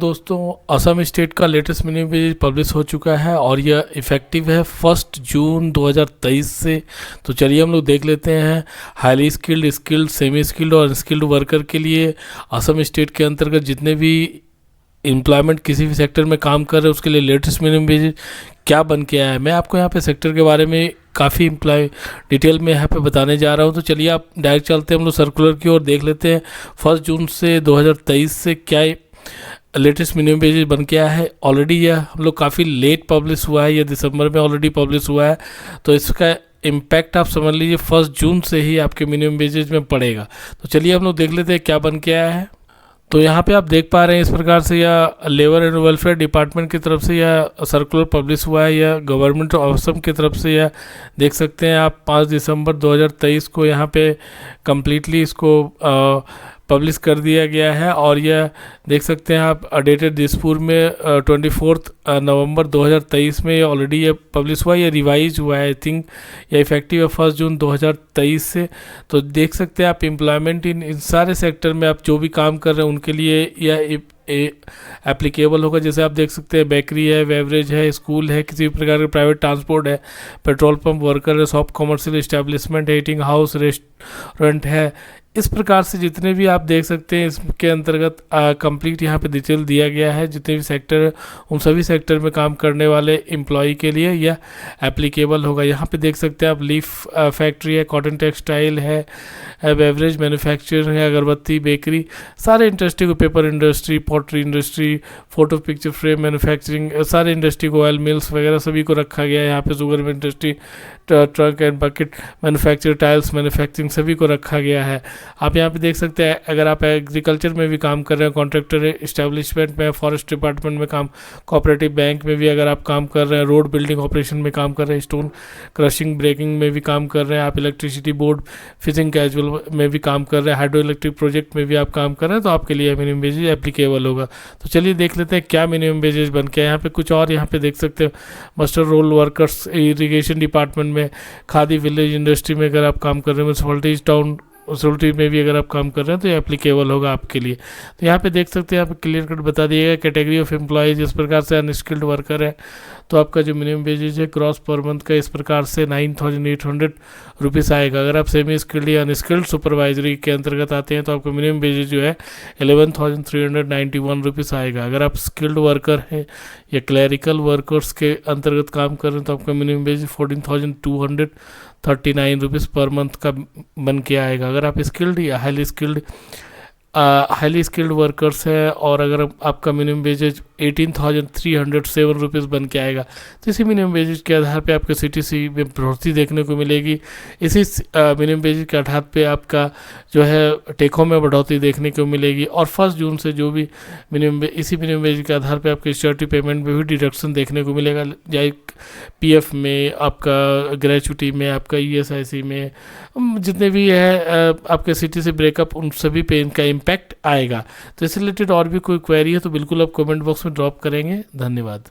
दोस्तों, असम स्टेट का latest minimum wage publish हो चुका है और यह इफ़ेक्टिव है 1 जून 2023 से। तो चलिए हम लोग देख लेते हैं highly skilled, skilled, semi skilled और स्किल्ड वर्कर के लिए असम स्टेट के अंतर्गत जितने भी एम्प्लॉयमेंट किसी भी सेक्टर में काम कर रहे हैं उसके लिए लेटेस्ट मिनिमम वेज क्या बन के आया है। मैं आपको यहाँ पे सेक्टर के बारे में काफ़ी डिटेल में यहाँ पे बताने जा रहा हूँ। तो चलिए आप डायरेक्ट चलते हैं हम लोग सर्कुलर की ओर, देख लेते हैं 1 जून से 2023 से क्या लेटेस्ट मिनिमम वेज बन के आया है। ऑलरेडी यह हम लोग काफ़ी लेट पब्लिश हुआ है, यह दिसंबर में ऑलरेडी पब्लिश हुआ है। तो इसका इम्पैक्ट आप समझ लीजिए 1 जून से ही आपके मिनिमम वेजेज में पड़ेगा। तो चलिए हम लोग देख लेते हैं क्या बन के आया है। तो यहाँ पे आप देख पा रहे हैं इस प्रकार से यह लेबर एंड वेलफेयर डिपार्टमेंट की तरफ से यह सर्कुलर पब्लिश हुआ है, यह गवर्नमेंट ऑफ असम की तरफ से यह देख सकते हैं आप 5 दिसंबर 2023 को यहाँ पे कम्प्लीटली इसको पब्लिश कर दिया गया है। और यह देख सकते हैं आप डेटेड दिसपुर में 24 नवंबर 2023 में ऑलरेडी ये पब्लिश हुआ, ये रिवाइज हुआ है। आई थिंक यह इफेक्टिव है 1 जून 2023 से। तो देख सकते हैं आप एम्प्लॉयमेंट इन सारे सेक्टर में आप जो भी काम कर रहे हैं उनके लिए यह एप्लीकेबल होगा। जैसे आप देख सकते हैं बेकरी है, बेवरेज है, स्कूल है, किसी भी प्रकार का प्राइवेट ट्रांसपोर्ट है, पेट्रोल पंप वर्कर है, शॉप कमर्शियल इस्टेब्लिशमेंट है, ईटिंग हाउस, रेस्टोरेंट है। इस प्रकार से जितने भी आप देख सकते हैं इसके अंतर्गत कंप्लीट यहाँ पे डिटेल दिया गया है। जितने भी सेक्टर है उन सभी सेक्टर में काम करने वाले एम्प्लॉय के लिए यह एप्लीकेबल होगा। यहाँ पे देख सकते हैं आप लीफ फैक्ट्री है, कॉटन टेक्सटाइल है, बेवरेज मैन्युफैक्चरिंग है, अगरबत्ती, बेकरी, सारे इंडस्ट्री को, paper industry, pottery industry, photo picture frame manufacturing, सारे इंडस्ट्री को, ऑयल मिल्स वगैरह सभी को रखा गया है। यहाँ पे sugar industry, truck and bucket manufacture, tiles manufacturing सभी को रखा गया है। आप यहाँ पे देख सकते हैं अगर आप एग्रीकल्चर में भी काम कर रहे हैं, कॉन्ट्रैक्टर इस्टेब्लिशमेंट में, फॉरेस्ट डिपार्टमेंट में काम, कोऑपरेटिव बैंक में भी अगर आप काम कर रहे हैं, रोड बिल्डिंग ऑपरेशन में काम कर रहे हैं, स्टोन क्रशिंग ब्रेकिंग में भी काम कर रहे हैं, आप इलेक्ट्रिसिटी बोर्ड, फिशिंग कैजुअल में भी काम कर रहे हैं, हाइड्रो इलेक्ट्रिक प्रोजेक्ट में भी आप काम कर रहे हैं, तो आपके लिए मिनिमम वेजेज एप्लीकेबल होगा। तो चलिए देख लेते हैं क्या मिनिमम वेजेज बन के। यहाँ पे कुछ और यहाँ पे देख सकते हैं muster roll workers, irrigation department में, खादी विलेज इंडस्ट्री में अगर आप काम कर रहे हैं, म्यूनसिपलिटीज टाउन सोल्टी में भी अगर आप काम कर रहे हैं तो ये एप्लीकेबल होगा आपके लिए। तो यहाँ पे देख सकते हैं यहाँ पे क्लियर कट बता दिया गया कैटेगरी ऑफ एम्प्लॉयज इस प्रकार से अनस्किल्ड वर्कर है तो आपका जो मिनिमम वेजेज है क्रॉस पर मंथ का इस प्रकार से 9,800 रुपीज़ आएगा। अगर आप सेमी स्किल्ड या अनस्किल्ड सुपरवाइजरी के अंतर्गत आते हैं तो आपका मिनिमम वेजेज जो है 11,391 रुपीज़ आएगा। अगर आप स्किल्ड वर्कर हैं या क्लैरिकल वर्कर्स के अंतर्गत काम कर रहे हैं तो आपका minimum wage 14,239 rupees per month का बन के आएगा। अगर आप स्किल्ड या हाईली स्किल्ड वर्कर्स है और अगर आपका मिनिमम वेजेज 18,307 रुपीज़ बन के आएगा तो इसी मिनिमम वेजेज के आधार पे आपके CTC में बढ़ोतरी देखने को मिलेगी। इसी मिनिमम वेजेज के आधार पे आपका जो है टेक होम में बढ़ोतरी देखने को मिलेगी। और 1 जून से जो भी इसी मिनिमम वेज के आधार पे आपके स्टैट्यूटरी पेमेंट में भी डिडक्शन देखने को मिलेगा, चाहे PF में, आपका ग्रेचुटी में, आपका ESIC में, जितने भी है आपके CTC ब्रेकअप उन सभी पे इनका इम्पैक्ट आएगा। तो इससे रिलेटेड और भी कोई क्वेरी है तो बिल्कुल आप कमेंट बॉक्स में ड्रॉप करेंगे। धन्यवाद।